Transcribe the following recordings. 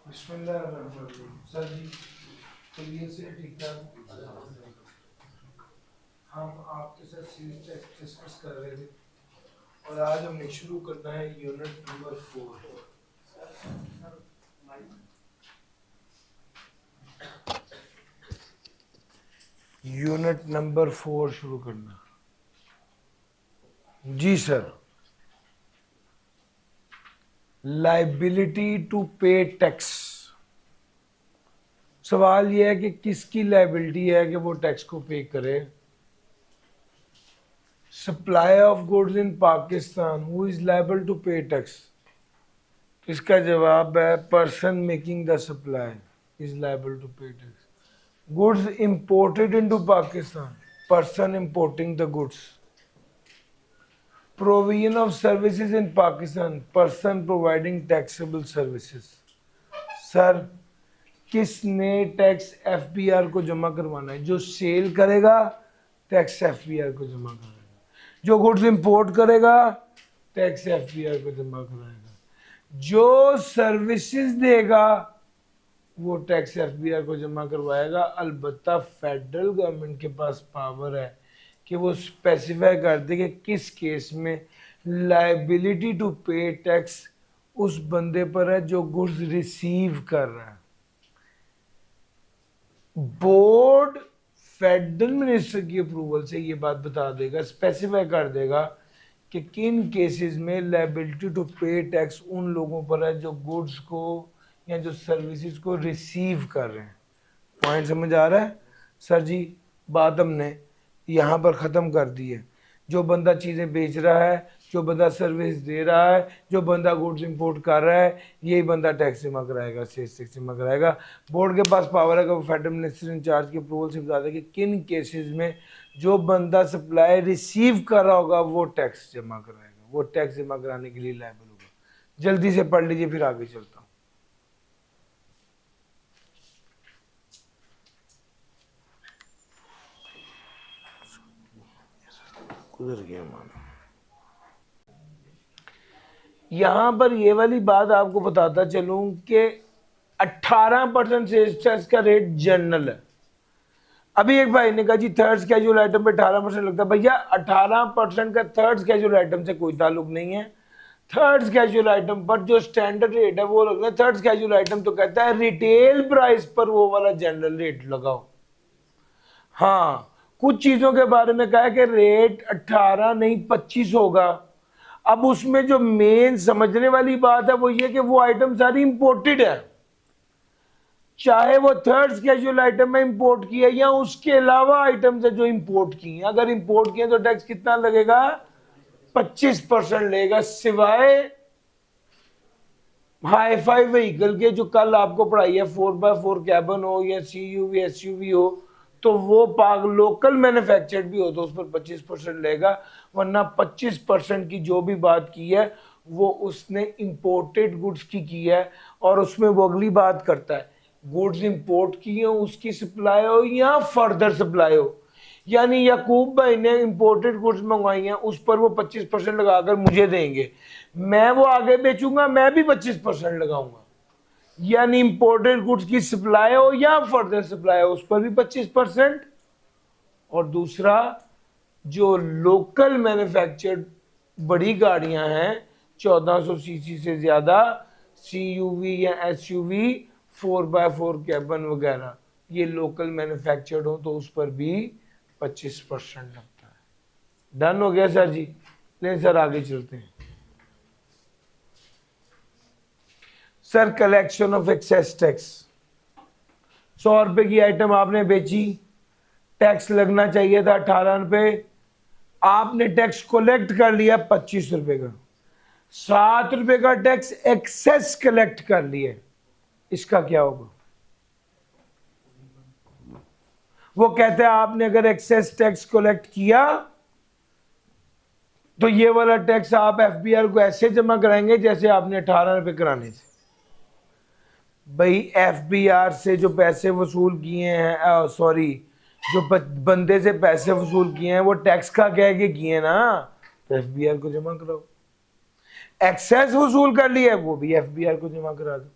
बिस्मिल्लाहिर्रहमानिर्रहीम। सर जी चलिए से ठीक ठाक। हम आपके साथ सीरीज टेस्ट डिस्कस कर रहे थे और आज हमने शुरू करना है यूनिट नंबर 4। यूनिट नंबर 4 शुरू करना। जी sir. Liability to pay tax. सवाल यह है कि किसकी लाइबिलिटी है कि वो टैक्स को पे करे। Supply of goods in Pakistan, who is liable to pay tax? इसका जवाब है person making the supply is liable to pay tax. Goods imported into Pakistan, person importing the goods. Provision of services in Pakistan, person providing taxable services. Sir किसने tax FBR को जमा करवाना है? जो cell करेगा टैक्स एफबीआर को जमा कराएगा, जो गुड्स इंपोर्ट करेगा टैक्स एफबीआर को जमा कराएगा, जो सर्विसेज देगा वो टैक्स एफबीआर को जमा करवाएगा। अलबत्ता फेडरल गवर्नमेंट के पास पावर है कि वो स्पेसिफाई कर दे कि किस केस में लायबिलिटी टू पे टैक्स उस बंदे पर है जो गुड्स रिसीव कर रहा है। बोर्ड फेडरल मिनिस्टर की अप्रूवल से ये बात बता देगा, स्पेसिफाई कर देगा कि किन केसेस में लायबिलिटी टू पे टैक्स उन लोगों पर है जो गुड्स को या जो सर्विसेज को रिसीव कर रहे हैं। पॉइंट समझ आ रहा है? सर जी बात हमने यहाँ पर ख़त्म कर दी है। जो बंदा चीज़ें बेच रहा है, जो बंदा सर्विस दे रहा है, जो बंदा गुड्स इंपोर्ट कर रहा है, यही बंदा टैक्स जमा कराएगा, सेल्स टैक्स जमा कराएगा। बोर्ड के पास पावर है कि वो फेडरल मिनिस्टर इंचार्ज की अप्रूवल से बता दें कि किन केसेस में जो बंदा सप्लाई रिसीव कर रहा होगा वो टैक्स जमा कराएगा, वो टैक्स जमा कराने के लिए लायबल होगा। जल्दी से पढ़ लीजिए फिर आगे चलता हूँ। गुजर गया मानो। यहां पर ये वाली बात आपको बताता चलूं कि 18% सेल्स टैक्स का रेट जनरल है। अभी एक भाई ने कहा जी थर्ड कैजुअल आइटम पे 18% लगता है। भैया 18% का थर्ड कैजुअल आइटम से कोई ताल्लुक नहीं है। थर्ड कैजुअल आइटम पर जो स्टैंडर्ड रेट है वो लगता है। थर्ड कैजुअल आइटम तो कहता है रिटेल प्राइस पर वो वाला जनरल रेट लगाओ। हाँ कुछ चीजों के बारे में कहा है कि रेट 18 नहीं 25 होगा। अब उसमें जो मेन समझने वाली बात है वो ये कि वो आइटम सारी इंपोर्टेड है, चाहे वो थर्ड कैजुअल आइटम में इंपोर्ट की है या उसके अलावा आइटम से जो इंपोर्ट की है। अगर इंपोर्ट किए तो टैक्स कितना लगेगा? 25% लगेगा, सिवाय हाई फाई व्हीकल के जो कल आपको पढ़ाई है 4x4 कैबन हो या CUV SUV हो, तो वो पाक लोकल मैन्युफैक्चर्ड भी हो तो उस पर 25% लेगा। वरना 25% की जो भी बात की है वो उसने इंपोर्टेड गुड्स की है। और उसमें वो अगली बात करता है गुड्स इंपोर्ट की हो उसकी सप्लाई हो या फर्दर सप्लाई हो। यानी याकूब भाई ने इंपोर्टेड गुड्स मंगवाई हैं उस पर वो 25% लगाकर मुझे देंगे, मैं वो आगे बेचूंगा, मैं भी 25% लगाऊंगा। यानी इंपोर्टेड गुड्स की सप्लाई हो या फर्दर सप्लाई हो उस पर भी 25%। और दूसरा जो लोकल मैन्युफैक्चर्ड बड़ी गाड़ियां हैं 1400 सीसी से ज्यादा, CUV या SUV 4x4 कैबन वगैरह, ये लोकल मैन्युफैक्चर्ड हो तो उस पर भी 25% लगता है। डन हो गया सर जी? नहीं सर आगे चलते हैं। Sir collection of excess tax. 100 रुपए की आइटम आपने बेची, टैक्स लगना चाहिए था 18 रुपए, आपने टैक्स कलेक्ट कर लिया 25 रुपए का। 7 रुपए का टैक्स एक्सेस कलेक्ट कर लिया, इसका क्या होगा? वो कहते हैं आपने अगर एक्सेस टैक्स कलेक्ट किया तो ये वाला टैक्स आप एफबीआर को ऐसे जमा कराएंगे जैसे आपने 18 रुपए कराने थे। भाई एफबीआर से जो पैसे वसूल किए हैं, सॉरी जो बंदे से पैसे वसूल किए हैं वो टैक्स का कह के किए ना, तो एफबीआर को जमा कराओ। एक्सेस वसूल कर लिया वो भी एफबीआर को जमा करा दो।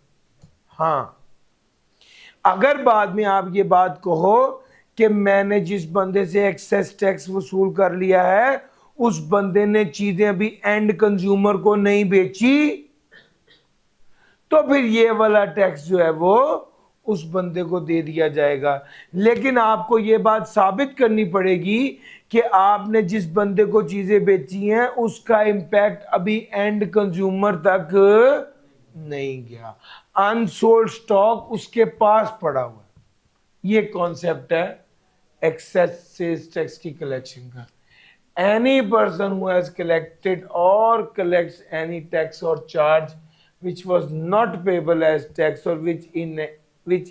हाँ, अगर बाद में आप ये बात कहो कि मैंने जिस बंदे से एक्सेस टैक्स वसूल कर लिया है उस बंदे ने चीजें अभी एंड कंज्यूमर को नहीं बेची, तो फिर ये वाला टैक्स जो है वो उस बंदे को दे दिया जाएगा। लेकिन आपको ये बात साबित करनी पड़ेगी कि आपने जिस बंदे को चीजें बेची हैं उसका इंपैक्ट अभी एंड कंज्यूमर तक नहीं गया, अनसोल्ड स्टॉक उसके पास पड़ा हुआ है। ये कॉन्सेप्ट है एक्सेस सेल्स टैक्स की कलेक्शन का। Any person who has collected or collects any tax or charge which was not payable as tax or which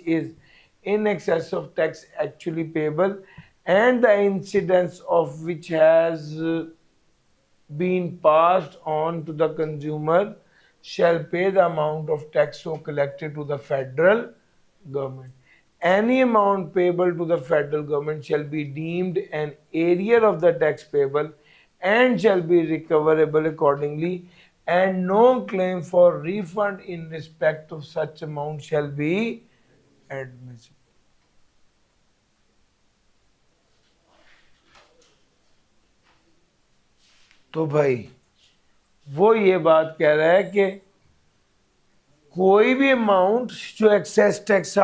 is in excess of tax actually payable and the incidence of which has been passed on to the consumer shall pay the amount of tax so collected to the federal government. Any amount payable to the federal government shall be deemed an arrear of the tax payable and shall be recoverable accordingly, and no claim for refund in respect of such amount shall be admissible. तो भाई वो ये बात कह रहा है कि कोई भी अमाउंट जो एक्सेस टैक्स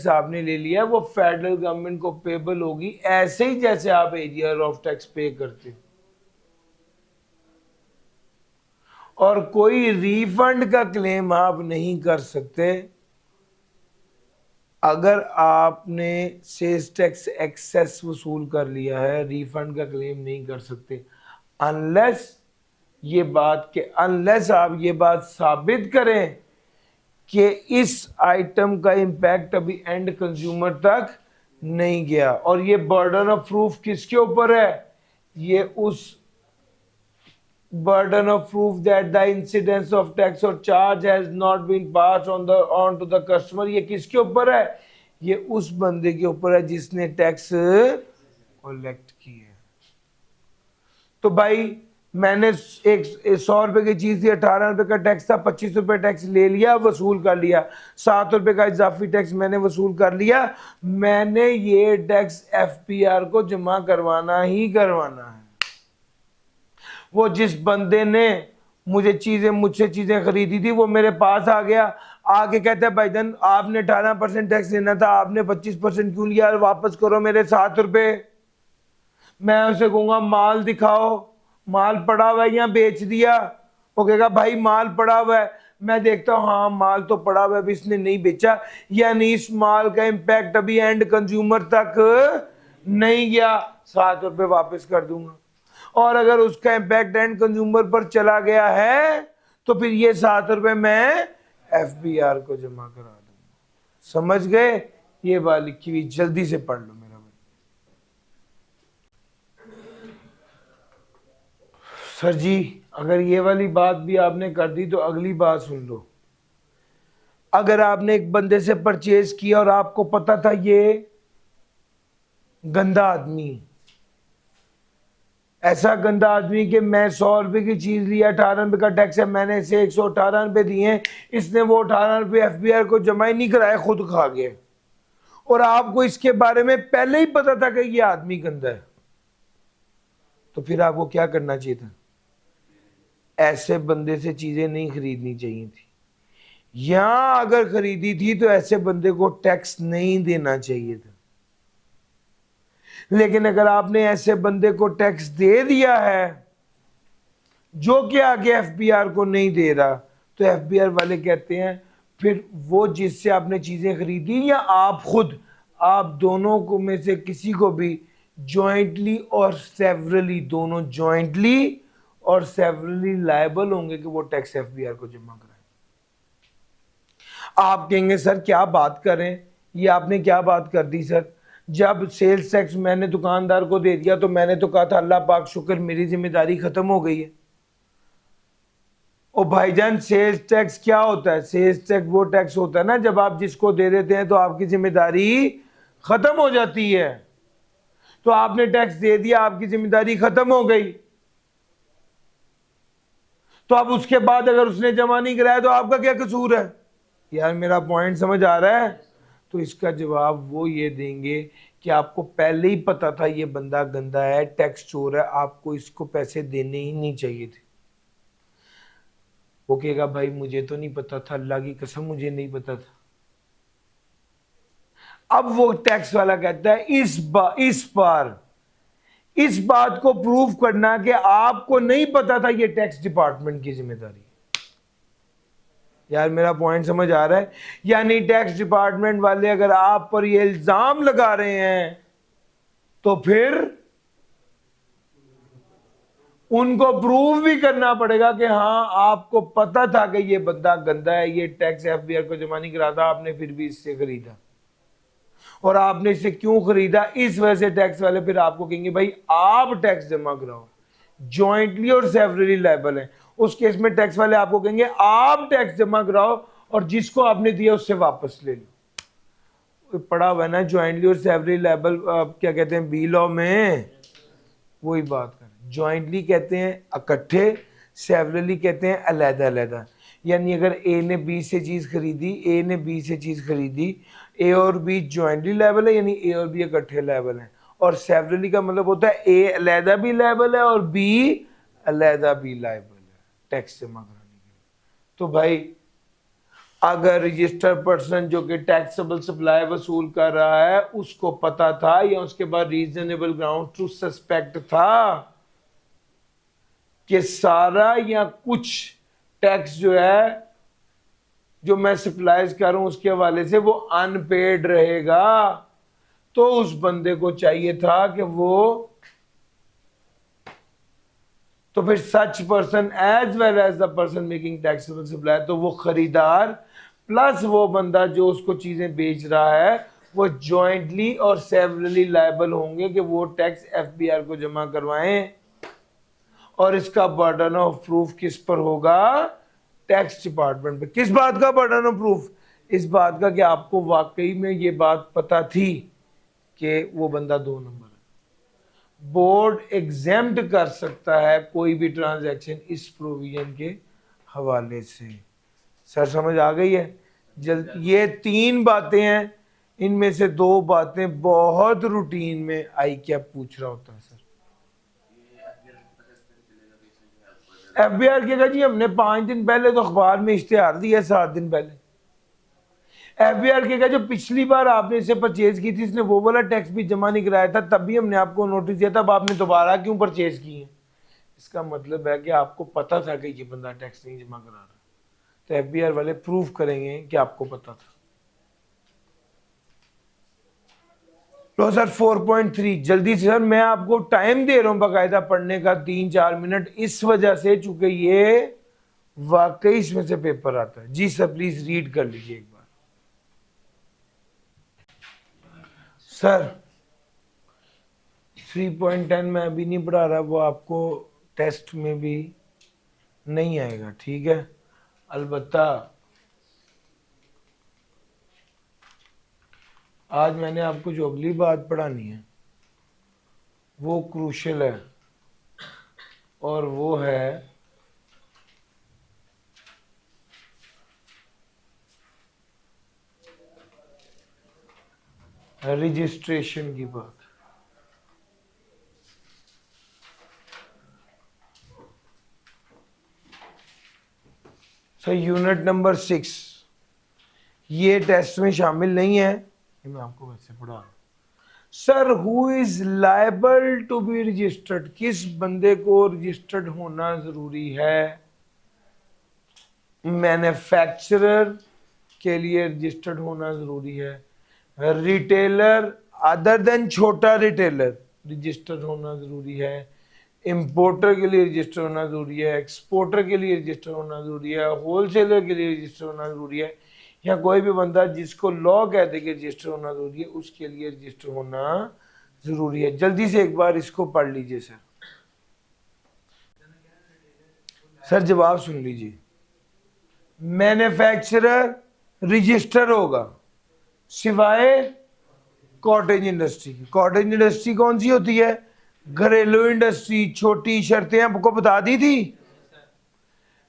आपने ले लिया वो फेडरल गवर्नमेंट को पेबल होगी ऐसे ही जैसे आप एरियर ऑफ टैक्स पे करते हो, और कोई रिफंड का क्लेम आप नहीं कर सकते अगर आपने सेल्स टैक्स एक्सेस वसूल कर लिया है। रिफंड का क्लेम नहीं कर सकते अनलेस आप ये बात साबित करें कि इस आइटम का इंपैक्ट अभी एंड कंज्यूमर तक नहीं गया। और ये बर्डन ऑफ प्रूफ किसके ऊपर है? ये उस burden of proof that the incidence of tax or charge has not been passed on to the customer, ये किसके ऊपर है? ये उस बंदे के ऊपर है जिसने टैक्स कलेक्ट की है। तो भाई मैंने 100 रुपए की चीज थी, 18 रुपए का टैक्स था, 25 रुपए टैक्स ले लिया, वसूल कर लिया, 7 रुपए का इजाफी टैक्स मैंने वसूल कर लिया। मैंने ये टैक्स एफपीआर को जमा करवाना ही करवाना है। वो जिस बंदे ने मुझसे चीजें खरीदी थी वो मेरे पास आ गया, आके कहता है भाईजान आपने 18% टैक्स लेना था, आपने 25% क्यों लिया, वापस करो मेरे 7 रुपए। मैं उसे कहूंगा माल दिखाओ, माल पड़ा हुआ है या बेच दिया? वो कहेगा भाई माल पड़ा हुआ है। मैं देखता हूँ हाँ माल तो पड़ा हुआ है, अभी इसने नहीं बेचा, यानी इस माल का इंपैक्ट अभी एंड कंज्यूमर तक नहीं गया, 7 रुपए वापस कर दूंगा। और अगर उसका इंपैक्ट एंड कंज्यूमर पर चला गया है तो फिर ये 7 रुपए मैं एफबीआर को जमा करा दूंगा। समझ गए? ये बात लिखी हुई, जल्दी से पढ़ लो मेरा भाई। सर जी अगर ये वाली बात भी आपने कर दी तो अगली बात सुन लो। अगर आपने एक बंदे से परचेज किया और आपको पता था ये गंदा आदमी, ऐसा गंदा आदमी कि मैं 100 रुपए की चीज लिया, 18 रुपए का टैक्स है, मैंने इसे 118 रुपए दिए, इसने वो 18 रुपए एफबीआर को जमा ही नहीं कराया, खुद खा गया, और आपको इसके बारे में पहले ही पता था कि ये आदमी गंदा है, तो फिर आपको क्या करना चाहिए था? ऐसे बंदे से चीजें नहीं खरीदनी चाहिए थी, या अगर खरीदी थी तो ऐसे बंदे को टैक्स नहीं देना चाहिए था। लेकिन अगर आपने ऐसे बंदे को टैक्स दे दिया है जो कि आगे एफबीआर को नहीं दे रहा, तो एफबीआर वाले कहते हैं फिर वो जिससे आपने चीजें खरीदी या आप खुद, आप दोनों को में से किसी को भी जॉइंटली और सेवरली, दोनों जॉइंटली और सेवरली लायबल होंगे कि वो टैक्स एफबीआर को जमा कराएं। आप कहेंगे सर क्या बात करें, ये आपने क्या बात कर दी सर? जब सेल्स टैक्स मैंने दुकानदार को दे दिया तो मैंने तो कहा था अल्लाह पाक शुक्र मेरी जिम्मेदारी खत्म हो गई है। ओ भाईजान सेल्स टैक्स क्या होता है? सेल्स टैक्स वो टैक्स होता है ना जब आप जिसको दे देते हैं तो आपकी जिम्मेदारी खत्म हो जाती है। तो आपने टैक्स दे दिया, आपकी जिम्मेदारी खत्म हो गई, तो अब उसके बाद अगर उसने जमा नहीं कराया तो आपका क्या कसूर है? यार मेरा पॉइंट समझ आ रहा है? तो इसका जवाब वो ये देंगे कि आपको पहले ही पता था ये बंदा गंदा है, टैक्स चोर है, आपको इसको पैसे देने ही नहीं चाहिए थे। वो कहेगा भाई मुझे तो नहीं पता था, अल्लाह की कसम मुझे नहीं पता था। अब वो टैक्स वाला कहता है इस बात को प्रूव करना कि आपको नहीं पता था, ये टैक्स डिपार्टमेंट की जिम्मेदारी। यार मेरा पॉइंट समझ आ रहा है? यानी टैक्स डिपार्टमेंट वाले अगर आप पर ये इल्जाम लगा रहे हैं तो फिर उनको प्रूव भी करना पड़ेगा कि हाँ आपको पता था कि ये बंदा गंदा है, ये टैक्स एफबीआर को जमा नहीं कराता, आपने फिर भी इससे खरीदा। और आपने इससे क्यों खरीदा, इस वजह से टैक्स वाले फिर आपको कहेंगे भाई आप टैक्स जमा कराओ। जॉइंटली और सेवरली लायबल है, उस केस में टैक्स वाले आपको कहेंगे आप टैक्स जमा कराओ और जिसको आपने दिया उससे वापस ले लो। पढ़ा हुआ है ना जॉइंटली और सेवरली लायबल, क्या कहते हैं बी लॉ में, वही बात कर। जॉइंटली कहते हैं इकट्ठे, सेवरली कहते हैं अलहदा अलहदा। यानी अगर ए ने बी से चीज खरीदी, ए ने बी से चीज खरीदी, ए और बी जॉइंटली लायबल है, यानी ए और बी इकट्ठे लायबल हैं। और सेवरली का मतलब होता है ए अलहदा भी लायबल है और बी अलहदा भी लायबल है टैक्स जमा कराने के लिए। तो भाई अगर रजिस्टर्ड पर्सन जो कि टैक्सेबल सप्लाई वसूल कर रहा है उसको पता था या उसके बाद रीजनेबल ग्राउंड टू सस्पेक्ट था कि सारा या कुछ टैक्स जो है जो मैं सप्लाईज कर रहा हूं उसके हवाले से वो अनपेड रहेगा, तो उस बंदे को चाहिए था कि वो, तो फिर such person as well as the person making taxable supply, तो वो खरीदार प्लस वो बंदा जो उसको चीजें बेच रहा है वो जॉइंटली और सेवरली लायबल होंगे कि वो टैक्स एफबीआर को जमा करवाएं। और इसका बर्डन ऑफ प्रूफ किस पर होगा? टैक्स डिपार्टमेंट पे। किस बात का बर्डन ऑफ प्रूफ? इस बात का कि आपको वाकई में ये बात पता थी कि वो बंदा 2 नंबर है। बोर्ड एग्जेम्प्ट कर सकता है कोई भी ट्रांजैक्शन इस प्रोविजन के हवाले से। सर समझ आ गई है? ये 3 बातें हैं, इनमें से 2 बातें बहुत रूटीन में आई क्या पूछ रहा होता है सर। एफबीआर के जी हमने 5 दिन पहले तो अखबार में इश्तेहार दिया, 7 दिन पहले। एफबीआर के जो पिछली बार आपने इसे परचेज की थी इसने वो वाला टैक्स भी जमा नहीं कराया था, तब भी हमने आपको नोटिस दिया था, अब आपने दोबारा क्यों परचेज की है? इसका मतलब है कि आपको पता था कि ये बंदा टैक्स नहीं जमा करा रहा, तो एफबीआर वाले प्रूव करेंगे कि आपको पता था। लो सर 4.3 जल्दी से सर, मैं आपको टाइम दे रहा हूं बाकायदा पढ़ने का 3-4 मिनट, इस वजह से चूंकि ये वाकई इसमें से पेपर आता है। जी सर प्लीज रीड कर लीजिए एक बार। सर 3.10 मैं अभी नहीं पढ़ा रहा, वो आपको टेस्ट में भी नहीं आएगा, ठीक है? अलबत्ता आज मैंने आपको जो अगली बात पढ़ानी है वो क्रूशियल है, और वो है रजिस्ट्रेशन की बात। सर यूनिट नंबर 6 ये टेस्ट में शामिल नहीं है, ये मैं आपको वैसे पढ़ा रहा हूं। Sir who is liable to be registered, किस बंदे को रजिस्टर्ड होना जरूरी है? मैन्युफैक्चरर के लिए रजिस्टर्ड होना जरूरी है, रिटेलर अदर देन छोटा रिटेलर रजिस्टर्ड होना जरूरी है, इंपोर्टर के लिए रजिस्टर होना जरूरी है, एक्सपोर्टर के लिए रजिस्टर होना जरूरी है, होलसेलर के लिए रजिस्टर होना जरूरी है, या कोई भी बंदा जिसको लॉ कहते कि रजिस्टर होना जरूरी है उसके लिए रजिस्टर होना जरूरी है। जल्दी से एक बार इसको पढ़ लीजिए सर। सर जवाब सुन लीजिए। मैन्युफैक्चरर रजिस्टर होगा सिवाय कॉटेज इंडस्ट्री की। कॉटेज इंडस्ट्री कौन सी होती है? घरेलू इंडस्ट्री। छोटी शर्तें आपको बता दी थी।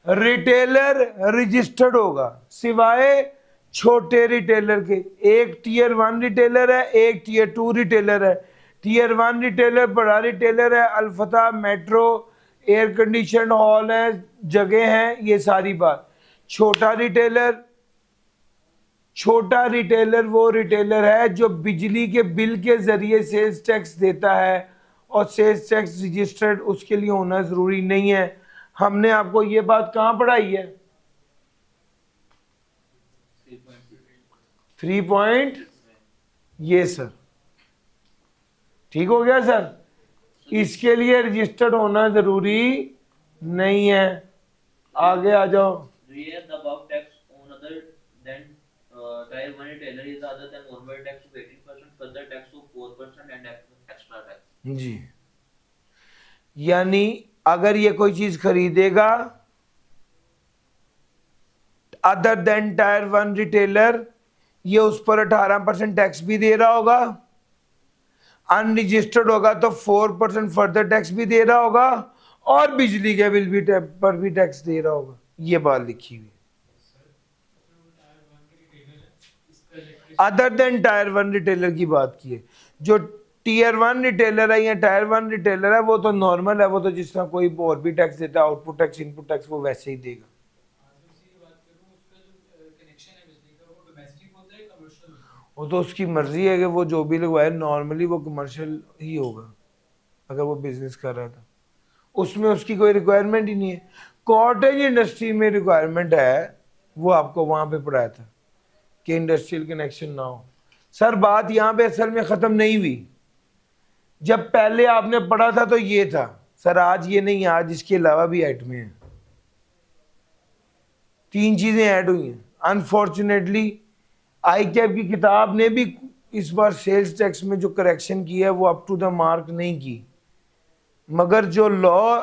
रिटेलर रजिस्टर्ड होगा सिवाय छोटे रिटेलर के, एक टीयर 1 रिटेलर है, एक टीयर 2 रिटेलर है। टीयर 1 रिटेलर बड़ा रिटेलर है, Alfatah, metro, air condition hall है, जगह है, ये सारी बात। छोटा रिटेलर वो रिटेलर है जो बिजली के बिल के जरिए सेल्स टैक्स देता है, और सेल्स टैक्स रजिस्टर्ड उसके लिए होना जरूरी नहीं है। हमने आपको ये बात कहाँ पढ़ाई है? 3 पॉइंट, ये सर ठीक हो गया सर। इसके लिए रजिस्टर्ड होना जरूरी नहीं है। आगे आ जाओ। Tier 1 retailer is other than normal tax of 18%, further tax of 4% and extra tax. जी, यानी अगर ये कोई चीज खरीदेगा अदर देन टायर 1 रिटेलर, ये उस पर 18% टैक्स भी दे रहा होगा, अनरजिस्टर्ड होगा तो 4% फर्दर टैक्स भी दे रहा होगा, और बिजली के बिल भी पर भी टैक्स दे रहा होगा। ये बात लिखी हुई। अदर देन टायर 1 रिटेलर की बात की है। जो टीयर 1 रिटेलर है या टायर 1 रिटेलर है वो तो नॉर्मल है, वो तो जिस तरह कोई और भी टैक्स देता है, आउटपुट टैक्स, इनपुट टैक्स, वो वैसे ही देगा। वो तो उसकी मर्जी है कि वो जो भी लगवाए, नॉर्मली वो कमर्शियल ही होगा अगर वो बिजनेस कर रहा था, उसमें उसकी कोई रिक्वायरमेंट ही नहीं है। कॉटेज इंडस्ट्री में रिक्वायरमेंट है, वो आपको वहां पे पढ़ाया था कि इंडस्ट्रियल कनेक्शन ना हो। सर बात यहाँ पे असल में ख़त्म नहीं हुई। जब पहले आपने पढ़ा था तो ये था सर, आज ये नहीं, आज इसके अलावा भी ऐड में है। 3 चीज़ें ऐड हुई हैं। अनफॉर्चुनेटली आई कैप की किताब ने भी इस बार सेल्स टैक्स में जो करेक्शन किया है वो अप टू द मार्क नहीं की, मगर जो लॉ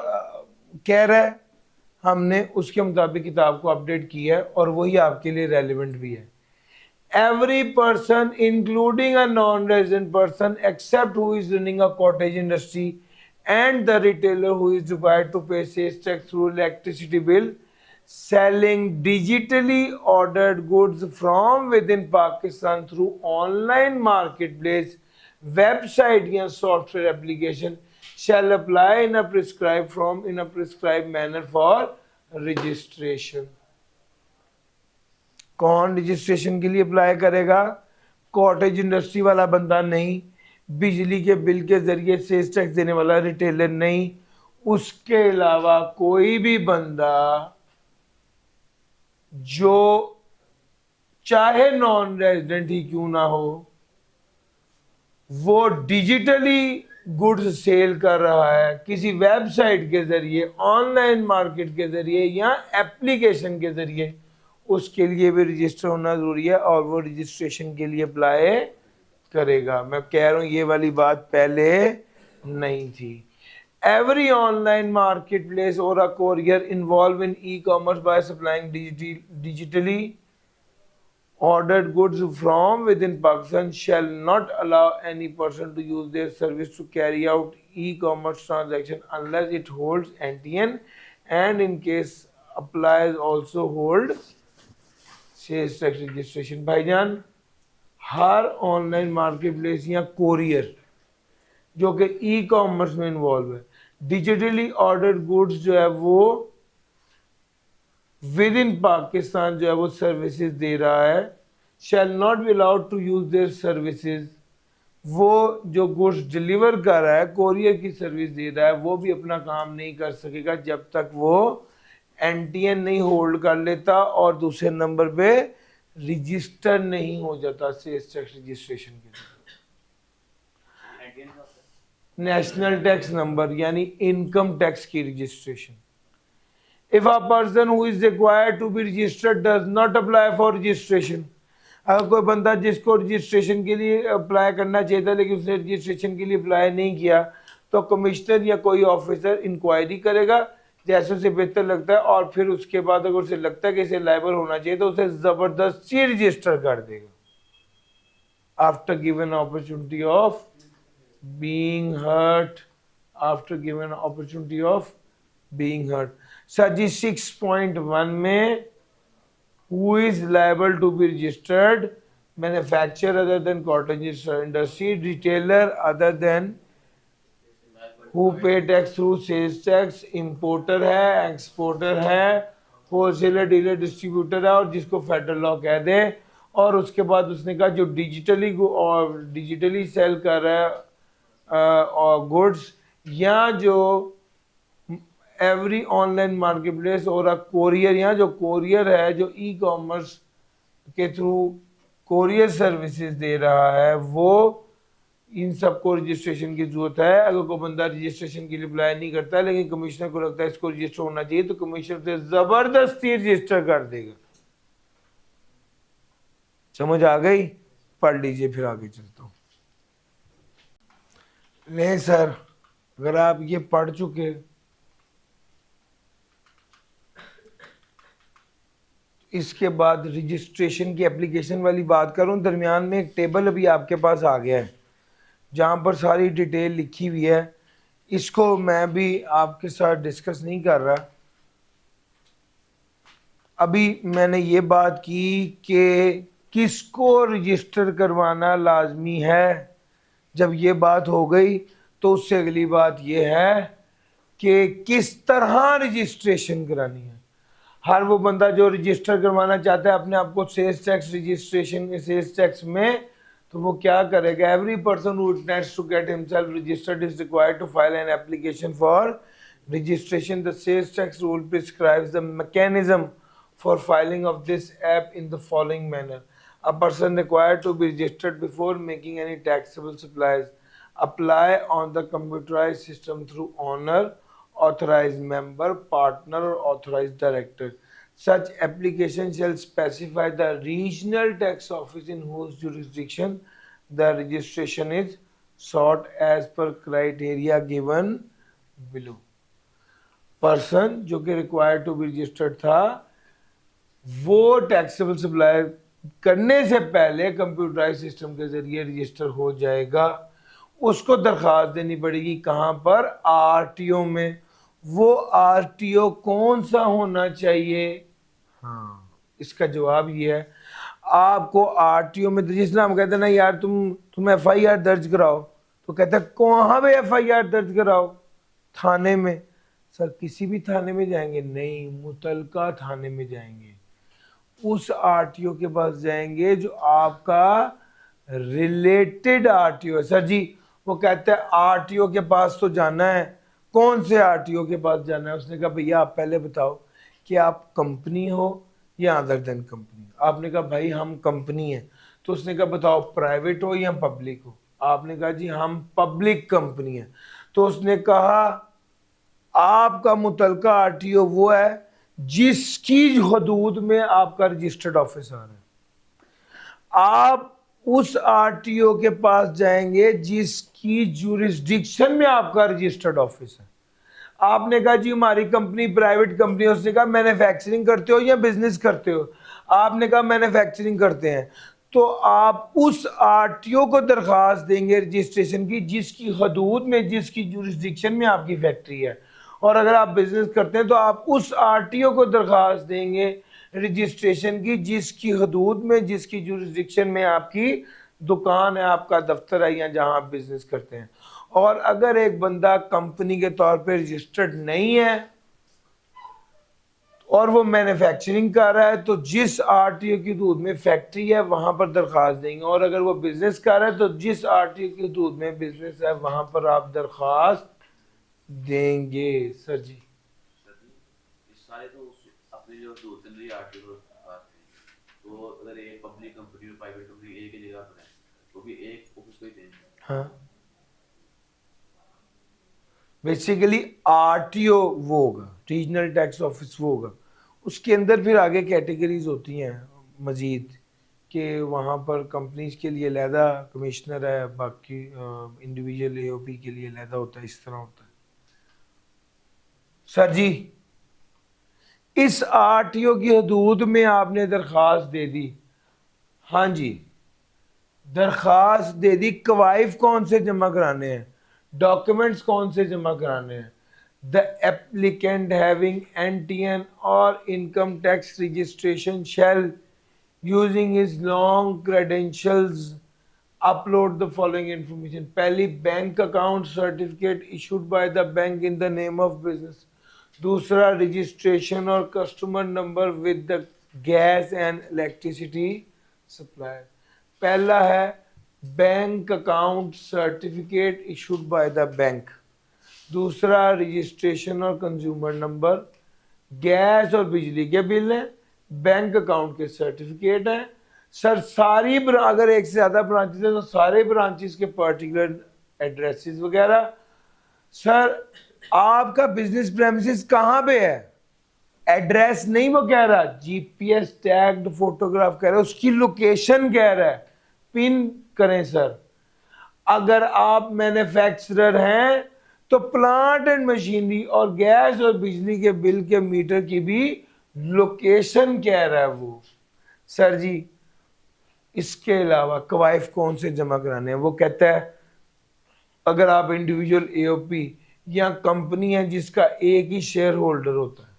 कह रहा है हमने उसके मुताबिक किताब को अपडेट किया है, और वही आपके लिए रेलिवेंट भी है। Every person, including a non-resident person, except who is running a cottage industry, and the retailer who is required to pay sales tax through electricity bill, selling digitally ordered goods from within Pakistan through online marketplace, website या software application, shall apply in a prescribed manner for registration. कौन registration के लिए apply करेगा? Cottage industry वाला बंदा नहीं, बिजली के बिल के जरिए सेल्स टैक्स देने वाला रिटेलर नहीं, उसके अलावा कोई भी बंदा जो चाहे नॉन रेजिडेंट ही क्यों ना हो, वो डिजिटली गुड्स सेल कर रहा है किसी वेबसाइट के जरिए, ऑनलाइन मार्केट के जरिए या एप्लीकेशन के जरिए, उसके लिए भी रजिस्टर होना जरूरी है, और वो रजिस्ट्रेशन के लिए अप्लाई करेगा। मैं कह रहा हूं ये वाली बात पहले नहीं थी। एवरी ऑनलाइन मार्केट प्लेस और a courier involve in e-commerce by supplying digitally ordered goods from within Pakistan shall not allow any person to use their service to carry out e-commerce transaction unless it holds NTN, and in case applies also hold sales tax registration. भाईजान हर online market place या courier जो कि e commerce में involve है, digitally ordered goods जो है वो विद इन पाकिस्तान जो है वो सर्विसेज दे रहा है, shall not be allowed to use their services. वो जो गुड्स डिलीवर कर रहा है, कोरियर की सर्विस दे रहा है, वो भी अपना काम नहीं कर सकेगा जब तक वो एनटीएन नहीं होल्ड कर लेता, और दूसरे नंबर पे रजिस्टर नहीं हो जाता सेल्स टैक्स रजिस्ट्रेशन के लिए। नेशनल टैक्स नंबर यानी इनकम टैक्स की registration. If a person who is required to be registered does not apply for registration, अगर कोई बंदा जिसको रजिस्ट्रेशन के लिए अप्लाई करना चाहिए था लेकिन उसने रजिस्ट्रेशन के लिए अप्लाई नहीं किया, तो कमिश्नर या कोई ऑफिसर इंक्वायरी करेगा जैसे उसे बेहतर लगता है, और फिर उसके बाद अगर उसे लगता है कि इसे लायबल होना चाहिए तो उसे जबरदस्ती रजिस्टर कर देगा। After given opportunity of being hurt, after given opportunity of being hurt. Sir जी 6.1 में who is liable to be registered, manufacturer other than cottage industry, retailer other than who pay tax through sales tax, importer है, exporter है, wholesaler dealer distributor है, और जिसको federal law कह दे। और उसके बाद उसने कहा जो डिजिटली सेल कर रहा है और गुड्स, या जो एवरी ऑनलाइन मार्केट प्लेस और अ कोरियर, या जो कोरियर है जो ई कॉमर्स के थ्रू कोरियर सर्विसेज दे रहा है, वो इन सबको रजिस्ट्रेशन की जरूरत है। अगर कोई बंदा रजिस्ट्रेशन के लिए अप्लाई नहीं करता है लेकिन कमिश्नर को लगता है इसको रजिस्टर होना चाहिए, तो कमिश्नर से जबरदस्ती रजिस्टर कर देगा। समझ आ गई? पढ़ लीजिए, फिर आगे चलता हूँ। नहीं सर, अगर आप ये पढ़ चुके, इसके बाद रजिस्ट्रेशन की एप्लीकेशन वाली बात करूं, दरमियान में एक टेबल अभी आपके पास आ गया है जहां पर सारी डिटेल लिखी हुई है। इसको मैं भी आपके साथ डिस्कस नहीं कर रहा। अभी मैंने ये बात की कि किसको रजिस्टर करवाना लाजमी है। जब ये बात हो गई तो उससे अगली बात ये है कि किस तरह रजिस्ट्रेशन करानी है। हर वो बंदा जो रजिस्टर करवाना चाहता है अपने आप को sales tax registration, sales tax में, तो वो क्या करेगा? Every person who intends to get himself registered is required to file an application for registration. The sales tax rule prescribes the mechanism for filing of this app in the following manner. A person required to be registered before making any taxable supplies apply on the computerized system through owner, authorized member, partner or authorized director. Such application shall specify the regional tax office in whose jurisdiction the registration is sought as per criteria given below. Person जो कि required to be registered था, वो taxable supply करने से पहले computerise system के जरिए register हो जाएगा। उसको दरख्वास्त देनी पड़ेगी कहाँ पर? आरटीओ में। वो आरटीओ कौन सा होना चाहिए? हाँ, इसका जवाब ये है, आपको आरटीओ में, जिस नाम कहते हैं ना यार तुम एफआईआर दर्ज कराओ, तो कहता है कहाँ पे एफआईआर दर्ज कराओ? थाने में। सर किसी भी थाने में जाएंगे? नहीं, मुतलका थाने में जाएंगे। उस आरटीओ के पास जाएंगे जो आपका रिलेटेड आरटीओ है। सर जी, वो कहते हैं आरटीओ के पास तो जाना है। कौन से आरटीओ के पास जाना है? उसने कहा भैया आप पहले बताओ कि आप कंपनी हो या अदर देन कंपनी। आपने कहा भाई हम कंपनी है। तो उसने कहा बताओ प्राइवेट हो या पब्लिक हो? आपने कहा जी हम पब्लिक कंपनी है। तो उसने कहा आपका मुतलका आरटीओ वो है जिसकी हदूद में आपका रजिस्टर्ड ऑफिस आ रहा है। आप उस आरटीओ के पास जाएंगे जिसकी जुरिस्डिक्शन में आपका रजिस्टर्ड ऑफिस है। आपने कहा जी हमारी कंपनी प्राइवेट कंपनी है। उसने कहा मैन्युफैक्चरिंग करते हो या बिजनेस करते हो? आपने कहा मैन्युफैक्चरिंग करते हैं। तो आप उस आरटीओ को दरख्वास्त देंगे रजिस्ट्रेशन की जिसकी हदूद में, जिसकी जुरिस्डिक्शन में आपकी फैक्ट्री है। और अगर आप बिजनेस करते हैं तो आप उस आरटीओ को दरख्वास्त देंगे रजिस्ट्रेशन की जिसकी हदूद में, जिसकी जुरिस्डिक्शन में आपकी दुकान है, आपका दफ्तर है, या जहां आप बिजनेस करते हैं। और अगर एक बंदा कंपनी के तौर पे रजिस्टर्ड नहीं है और वो मैन्युफैक्चरिंग कर रहा है, तो जिस आरटीओ की हदूद में फैक्ट्री है वहां पर दरख्वास्त देंगे। और अगर वो बिजनेस कर रहा है तो जिस आरटीओ की हदूद में बिजनेस है वहां पर आप दरख्वास्त देंगे। सर जी सारे तो अपने जो दो तीन आर्टिकल तो अगर एक पब्लिक कंपनी और प्राइवेट कंपनी एक ही जगह पर है तो भी एक ऑफिस को ही देंगे। हाँ, बेसिकली आरटीओ वो होगा, रीजनल टैक्स ऑफिस वो होगा। उसके अंदर फिर आगे कैटेगरीज होती हैं मजीद कि वहाँ पर कंपनीज के लिए अलहदा कमिश्नर है, बाकी इंडिविजुअल एओपी के लिए अलहदा होता है, इस तरह होता है। सर जी इस आरटीओ की हदूद में आपने दरख्वास्त दे दी। हाँ जी, दरख्वास्त दे दी। कवाइफ कौन से जमा कराने हैं? डॉक्यूमेंट्स कौन से जमा कराने हैं? The applicant having NTN or income tax registration shall, using his long credentials, upload the following information. पहली, bank account certificate issued by the bank in the name of business. दूसरा, रजिस्ट्रेशन और customer number with the gas and electricity supplier. पहला है bank account certificate issued by the bank. दूसरा, registration और consumer number. Gas और बिजली के bill हैं, बैंक अकाउंट के सर्टिफिकेट हैं. सर सारी अगर एक से ज़्यादा ब्रांचेस है तो सारे ब्रांचेस के पर्टिकुलर एड्रेसेस वगैरह. सर आपका बिजनेस प्रेमिसेस कहाँ पे है, एड्रेस नहीं वो कह रहा, जीपीएस टैग्ड फोटोग्राफ कह रहा है, उसकी लोकेशन कह रहा है, पिन करें सर. अगर आप मैन्युफैक्चरर हैं तो प्लांट एंड मशीनरी और गैस और बिजली के बिल के मीटर की भी लोकेशन कह रहा है वो. सर जी इसके अलावा कवाइफ कौन से जमा कराने हैं, वो कहता है अगर आप इंडिविजुअल एओपी या कंपनी है जिसका एक ही शेयर होल्डर होता है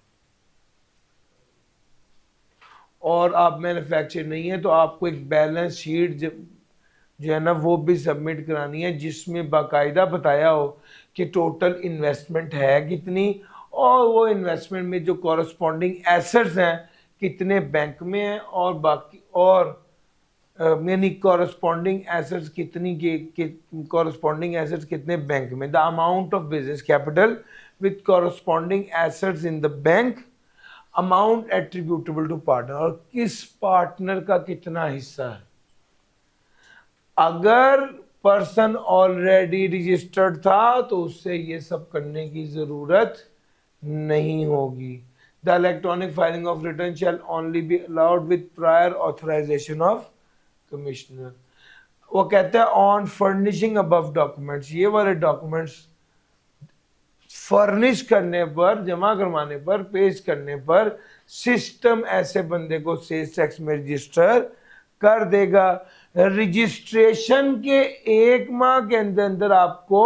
और आप मैन्युफैक्चर नहीं है तो आपको एक बैलेंस शीट जो है ना वो भी सबमिट करानी है जिसमें बाकायदा बताया हो कि टोटल इन्वेस्टमेंट है कितनी और वो इन्वेस्टमेंट में जो कॉरस्पॉन्डिंग एसेट्स हैं कितने बैंक में हैं और बाकी और यानी कॉरस्पॉन्डिंग एसेट्स कितनी के कॉरस्पॉन्डिंग एसेट्स कितने बैंक में. The amount of business capital with corresponding assets in the bank, amount attributable to partner और किस पार्टनर का कितना हिस्सा है. अगर पर्सन ऑलरेडी रजिस्टर्ड था तो उससे ये सब करने की जरूरत नहीं होगी. The electronic filing of return shall only be allowed with prior authorisation of commissioner. वो कहते हैं ऑन फर्निशिंग अबव डॉक्यूमेंट्स, ये वाले डॉक्यूमेंट्स फर्निश करने पर, जमा करवाने पर, पेश करने पर सिस्टम ऐसे बंदे को सेल्स टैक्स में रजिस्टर कर देगा. रजिस्ट्रेशन के 1 माह के अंदर अंदर आपको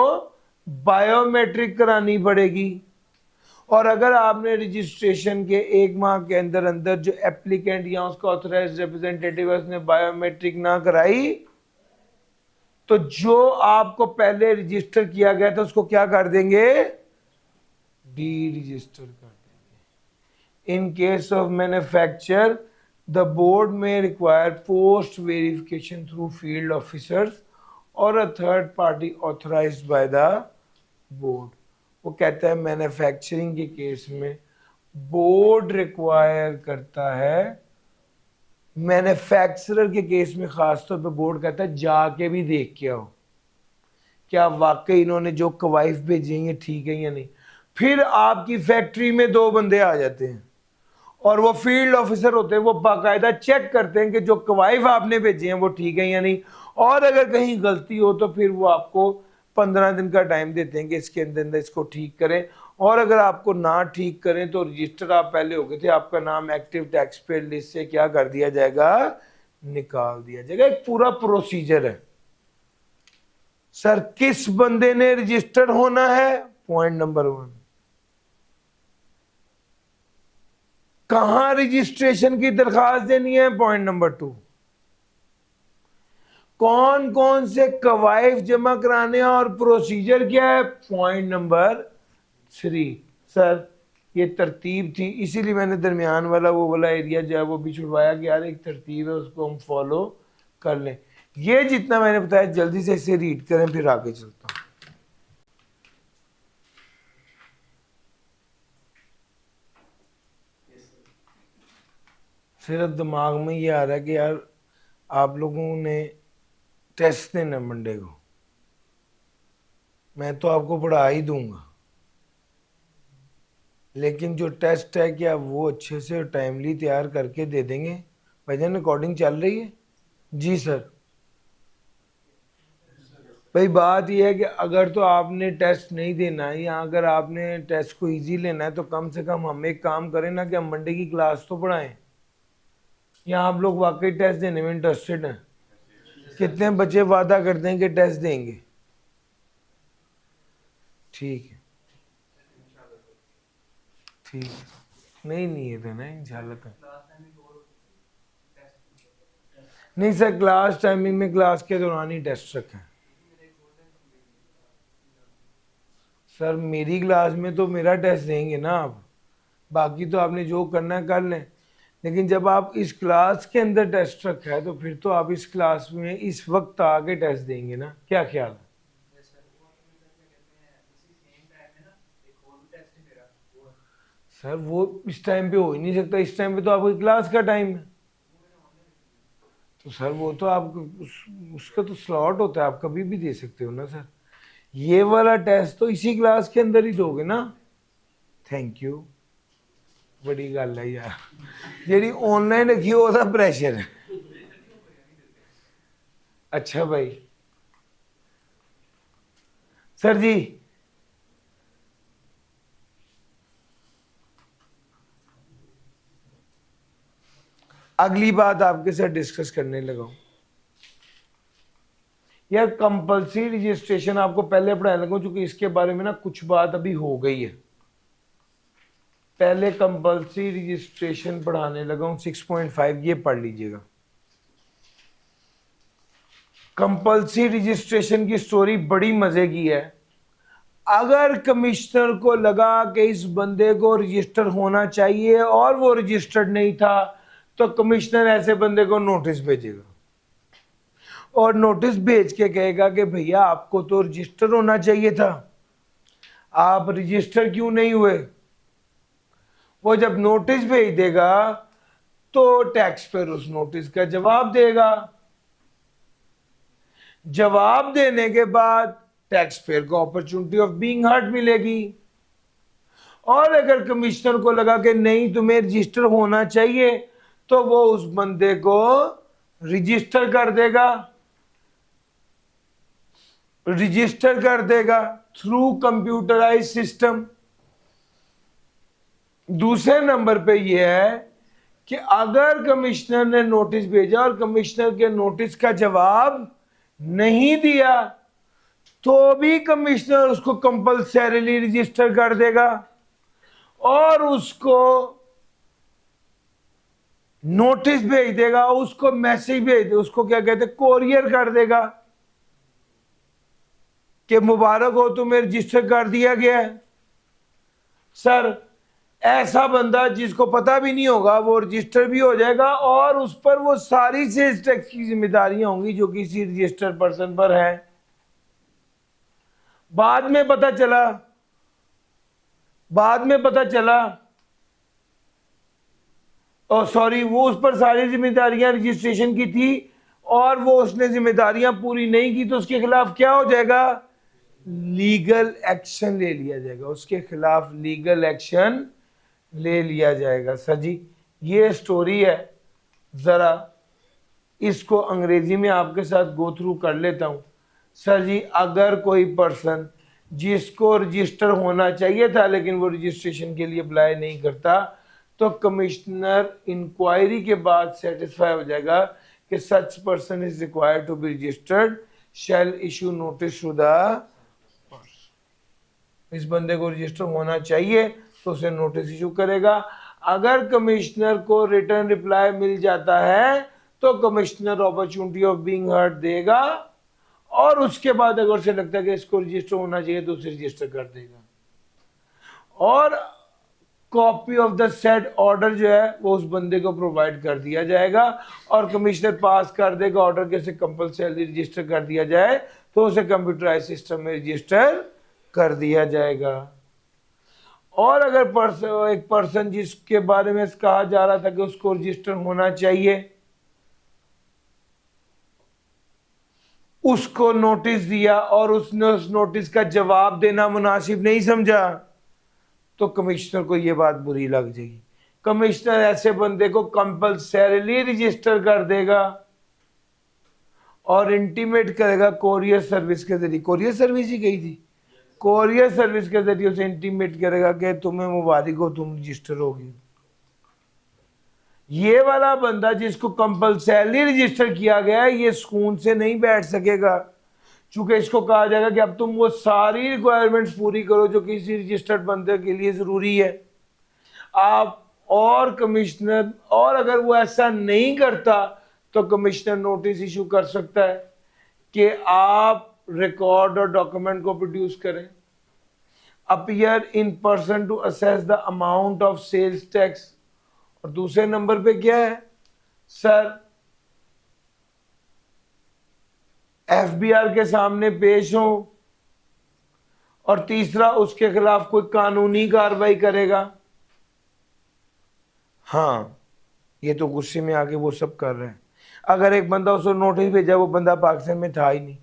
बायोमेट्रिक करानी पड़ेगी और अगर आपने रजिस्ट्रेशन के 1 माह के अंदर अंदर जो एप्लीकेंट या उसका ऑथराइज्ड रिप्रेजेंटेटिव है उसने बायोमेट्रिक ना कराई तो जो आपको पहले रजिस्टर किया गया था उसको क्या कर देंगे, डी रजिस्टर कर देंगे. In case of manufacture the board में require post verification through field officers और a third party authorised by the board. वो कहता है मैन्युफैक्चरिंग के केस में बोर्ड रिक्वायर करता है, मैन्युफैक्चरर के केस में खासतौर पे बोर्ड कहता है जाके भी देख के आओ क्या वाकई इन्होंने जो कवाइफ भेजे हैं ठीक है या नहीं. फिर आपकी फैक्ट्री में 2 बंदे आ जाते हैं और वो फील्ड ऑफिसर होते हैं, वो बाकायदा चेक करते हैं कि जो कवाइफ आपने भेजे हैं वो ठीक है या नहीं और अगर कहीं गलती हो तो फिर वो आपको 15 दिन का टाइम देते हैं कि इसके अंदर इसको ठीक करें और अगर आपको ना ठीक करें तो रजिस्टर आप पहले हो गए थे, आपका नाम एक्टिव टैक्स पेयर लिस्ट से क्या कर दिया जाएगा, निकाल दिया जाएगा. एक पूरा प्रोसीजर है. सर किस बंदे ने रजिस्टर होना है, पॉइंट नंबर 1. कहां रजिस्ट्रेशन की दरखास्त देनी है, पॉइंट नंबर 2. कौन कौन से कवाइफ जमा कराने और प्रोसीजर क्या है, पॉइंट नंबर 3. सर ये तरतीब थी इसीलिए मैंने दरमियान वाला वो वाला एरिया जो है वो भी छुड़वाया कि यार एक तरतीब है उसको हम फॉलो कर लें. ये जितना मैंने बताया जल्दी से इसे रीड करें फिर आगे चलता हूं. सिर्फ दिमाग में ये आ रहा है कि यार आप लोगों ने टेस्ट देना मंडे को, मैं तो आपको पढ़ा ही दूंगा लेकिन जो टेस्ट है क्या वो अच्छे से टाइमली तैयार करके दे देंगे. भाईजान रिकॉर्डिंग चल रही है जी सर. भाई बात यह है कि अगर तो आपने टेस्ट नहीं देना है या अगर आपने टेस्ट को इजी लेना है तो कम से कम हम एक काम करें ना कि हम मंडे की क्लास तो पढ़ाएं या आप लोग वाकई टेस्ट देने में इंटरेस्टेड हैं. कितने बच्चे वादा करते हैं कि टेस्ट देंगे, ठीक है ठीक, नहीं ये तो नहीं इंशाल्लाह तो नहीं सर, क्लास टाइमिंग में क्लास के दौरान ही टेस्ट रखें। सर मेरी क्लास में तो मेरा टेस्ट देंगे ना आप, बाकी तो आपने जो करना है कर लें, लेकिन जब आप इस क्लास के अंदर टेस्ट रखा है तो फिर तो आप इस क्लास में इस वक्त आके टेस्ट देंगे ना, क्या ख्याल है? सर वो इस टाइम पे हो ही नहीं सकता, इस टाइम पे तो आपकी क्लास का टाइम है। तो सर वो तो आप उसका तो स्लॉट होता है, आप कभी भी दे सकते हो ना सर। ये वाला टेस्ट तो इसी क्लास के अंदर ही दोगे ना। थैंक यू, बड़ी गल है यार, जेडी ऑनलाइन रखी ओदा प्रेशर है। अच्छा भाई सर जी, अगली बात आपके साथ डिस्कस करने लगा हूं यार, कंपल्सरी रजिस्ट्रेशन आपको पहले पढ़ाने लगा, क्योंकि इसके बारे में ना कुछ बात अभी हो गई है। पहले कंपल्सरी रजिस्ट्रेशन पढ़ाने लगा हूं 6.5, ये पढ़ लीजिएगा। कंपल्सरी रजिस्ट्रेशन की स्टोरी बड़ी मजे की है। अगर कमिश्नर को लगा कि इस बंदे को रजिस्टर होना चाहिए और वो रजिस्टर्ड नहीं था, तो कमिश्नर ऐसे बंदे को नोटिस भेजेगा और नोटिस भेज के कहेगा कि भैया आपको तो रजिस्टर होना चाहिए था, आप रजिस्टर क्यों नहीं हुए। वो जब नोटिस भेज देगा तो टैक्स पेयर उस नोटिस का जवाब देगा। जवाब देने के बाद टैक्स पेयर को अपॉर्चुनिटी ऑफ बीइंग हर्ड मिलेगी। और अगर कमिश्नर को लगा कि नहीं तुम्हें रजिस्टर होना चाहिए, तो वो उस बंदे को रजिस्टर कर देगा, रजिस्टर कर देगा थ्रू कंप्यूटराइज सिस्टम। दूसरे नंबर पे यह है कि अगर कमिश्नर ने नोटिस भेजा और कमिश्नर के नोटिस का जवाब नहीं दिया, तो भी कमिश्नर उसको कंपल्सरीली रजिस्टर कर देगा और उसको नोटिस भेज देगा, उसको मैसेज भेज दे, उसको क्या कहते हैं, कोरियर कर देगा कि मुबारक हो तुम्हें रजिस्टर कर दिया गया है। सर ऐसा बंदा जिसको पता भी नहीं होगा वो रजिस्टर भी हो जाएगा और उस पर वो सारी सेल्स टैक्स की जिम्मेदारियां होंगी जो किसी रजिस्टर्ड पर्सन पर है। बाद में पता चला और सॉरी, वो उस पर सारी जिम्मेदारियां रजिस्ट्रेशन की थी और वो उसने जिम्मेदारियां पूरी नहीं की, तो उसके खिलाफ क्या हो जाएगा, लीगल एक्शन ले लिया जाएगा, उसके खिलाफ लीगल एक्शन ले लिया जाएगा। सर जी ये स्टोरी है, जरा इसको अंग्रेजी में आपके साथ गो थ्रू कर लेता हूं। सर जी अगर कोई पर्सन जिसको रजिस्टर होना चाहिए था लेकिन वो रजिस्ट्रेशन के लिए अप्लाई नहीं करता, तो कमिश्नर इंक्वायरी के बाद सेटिस्फाई हो जाएगा कि such person is required to be registered, shall issue notice to the, इस बंदे को रजिस्टर होना चाहिए तो उसे नोटिस इशू करेगा। अगर कमिश्नर को रिटर्न रिप्लाई मिल जाता है तो commissioner opportunity of being heard देगा और उसके बाद अगर उसे लगता है कि इसको रजिस्टर होना चाहिए तो उसे रजिस्टर कर देगा और copy of the said order जो है वो उस बंदे को प्रोवाइड कर दिया जाएगा और कमिश्नर पास कर देगा ऑर्डर के से कंपल्सरी रजिस्टर कर दिया जाए, तो उसे कंप्यूटराइज सिस्टम में रजिस्टर कर दिया जाएगा। और अगर एक पर्सन जिसके बारे में कहा जा रहा था कि उसको रजिस्टर होना चाहिए, उसको नोटिस दिया और उसने उस नोटिस का जवाब देना मुनासिब नहीं समझा, तो कमिश्नर को यह बात बुरी लग जाएगी। कमिश्नर ऐसे बंदे को कंपल्सरीली रजिस्टर कर देगा और इंटीमेट करेगा कोरियर सर्विस के जरिए, कोरियर सर्विस ही गई थी, कोरियर सर्विस के जरिए उसे इंटीमेट करेगा कि तुम्हें मुबारक हो तुम रजिस्टर होगी। ये वाला बंदा जिसको कंपल्सरी रजिस्टर किया गया है ये सुकून से नहीं बैठ सकेगा, चूंकि इसको कहा जाएगा कि अब तुम वो सारी रिक्वायरमेंट्स पूरी करो जो किसी रजिस्टर्ड बंदे के लिए जरूरी है। आप और कमिश्नर, और अगर वो ऐसा नहीं करता तो कमिश्नर नोटिस इशू कर सकता है कि आप रिकॉर्ड और डॉक्यूमेंट को प्रोड्यूस करें। Appear in person to assess the amount of sales tax. और दूसरे नंबर पे क्या है सर, एफबीआर के सामने पेश हो। और तीसरा, उसके खिलाफ कोई कानूनी कार्रवाई करेगा। हाँ, ये तो गुस्से में आके वो सब कर रहे हैं। अगर एक बंदा उसको नोटिस भेजा, वो बंदा पाकिस्तान में था ही नहीं,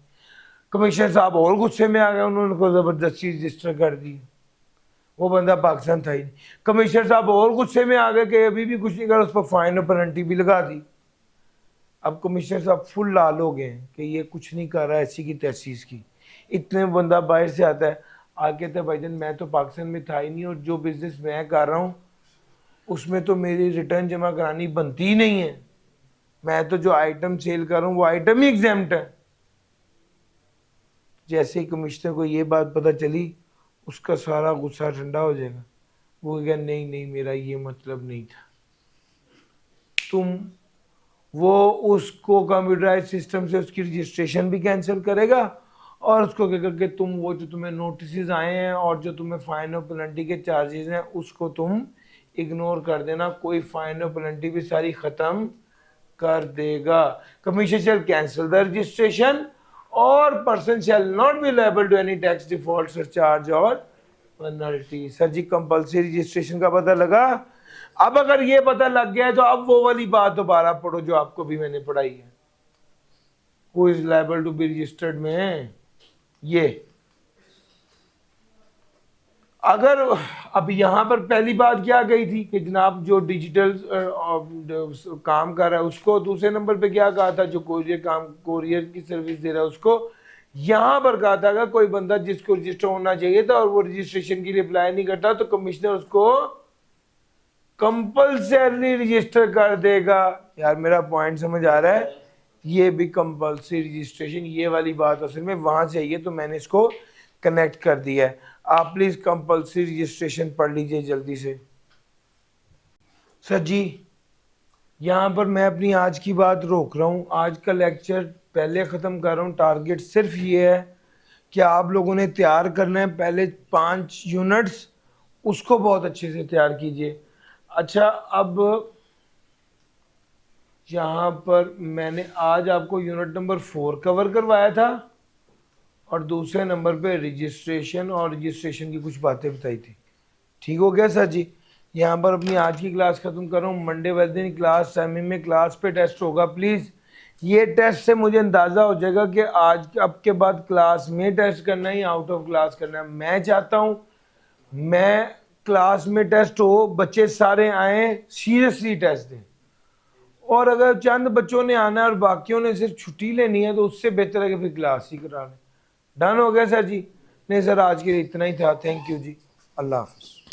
कमिश्नर साहब और गुस्से में आ गए, उन्होंने उसको जबरदस्ती रजिस्टर कर दी, वो बंदा पाकिस्तान था ही नहीं। कमिश्नर साहब और गुस्से में आ गए कि अभी भी कुछ नहीं कर, उस पर फाइन और पेनल्टी भी लगा दी। अब कमिश्नर साहब फुल लाल हो गए हैं कि ये कुछ नहीं कर रहा, ऐसी की तहसीस की। इतने बंदा बाहर से आता है, आके कहते भाईजान मैं तो पाकिस्तान में था ही नहीं, और जो बिजनेस मैं कर रहा हूँ उसमें तो मेरी रिटर्न जमा करानी बनती ही नहीं है, मैं तो जो आइटम सेल कर रहा हूँ वो आइटम ही एग्जाम्प्ट है। जैसे ही कमिश्नर को ये बात पता चली, उसका सारा गुस्सा ठंडा हो जाएगा। वो कहेगा नहीं नहीं, मेरा ये मतलब नहीं था। वो उसको कंप्यूटराइज सिस्टम से उसकी रजिस्ट्रेशन भी कैंसिल करेगा, और उसको कहेगा कि तुम वो जो तुम्हें नोटिस आए हैं और जो तुम्हें फाइन और पेनल्टी के चार्जेस हैं उसको तुम इग्नोर कर देना, कोई फाइन और पेनल्टी भी सारी खत्म कर देगा। Commission shall cancel the registration और person shall not be liable to any tax default surcharge और पेनल्टी। सर जी कंपल्सरी रजिस्ट्रेशन का पता लगा। अब अगर ये पता लग गया है तो अब वो वाली बात दोबारा पढ़ो जो आपको भी मैंने पढ़ाई है, who is liable to be registered में। ये अगर अब यहां पर पहली बात क्या गई थी कि जनाब जो डिजिटल काम कर रहा है उसको, दूसरे नंबर पे क्या कहा था जो कोरियर की सर्विस दे रहा है उसको। यहां पर कहा था कि कोई बंदा जिसको रजिस्टर होना चाहिए था और वो रजिस्ट्रेशन की रिप्लाई नहीं करता तो कमिश्नर उसको कंपल्सरी रजिस्टर कर देगा। यार मेरा पॉइंट समझ आ रहा है, ये भी कंपल्सरी रजिस्ट्रेशन, ये वाली बात असल में वहां से आई है तो मैंने इसको कनेक्ट कर दिया है। आप प्लीज कंपल्सरी रजिस्ट्रेशन पढ़ लीजिए जल्दी से। सर जी यहाँ पर मैं अपनी आज की बात रोक रहा हूँ, आज का लेक्चर पहले ख़त्म कर रहा हूँ। टारगेट सिर्फ ये है कि आप लोगों ने तैयार करना है पहले 5 यूनिट्स, उसको बहुत अच्छे से तैयार कीजिए। अच्छा, अब यहाँ पर मैंने आज आपको यूनिट नंबर 4 कवर करवाया था और दूसरे नंबर पे रजिस्ट्रेशन और रजिस्ट्रेशन की कुछ बातें बताई थी। ठीक हो गया सर जी। यहाँ पर अपनी आज की क्लास ख़त्म कर रहा हूँ। मंडे वाले दिन क्लास टाइमिंग में क्लास पे टेस्ट होगा। प्लीज़ ये टेस्ट से मुझे अंदाज़ा हो जाएगा कि आज अब के बाद क्लास में टेस्ट करना है या आउट ऑफ क्लास करना है। मैं चाहता हूँ मैं क्लास में टेस्ट हो, बच्चे सारे आए, सीरियसली टेस्ट दें। और अगर चंद बच्चों ने आना है और बाकियों ने सिर्फ छुट्टी लेनी है तो उससे बेहतर है कि फिर क्लास ही करा लें। डन हो गया सर जी। नहीं सर आज के लिए इतना ही था। थैंक यू जी, अल्लाह हाफ़िज़।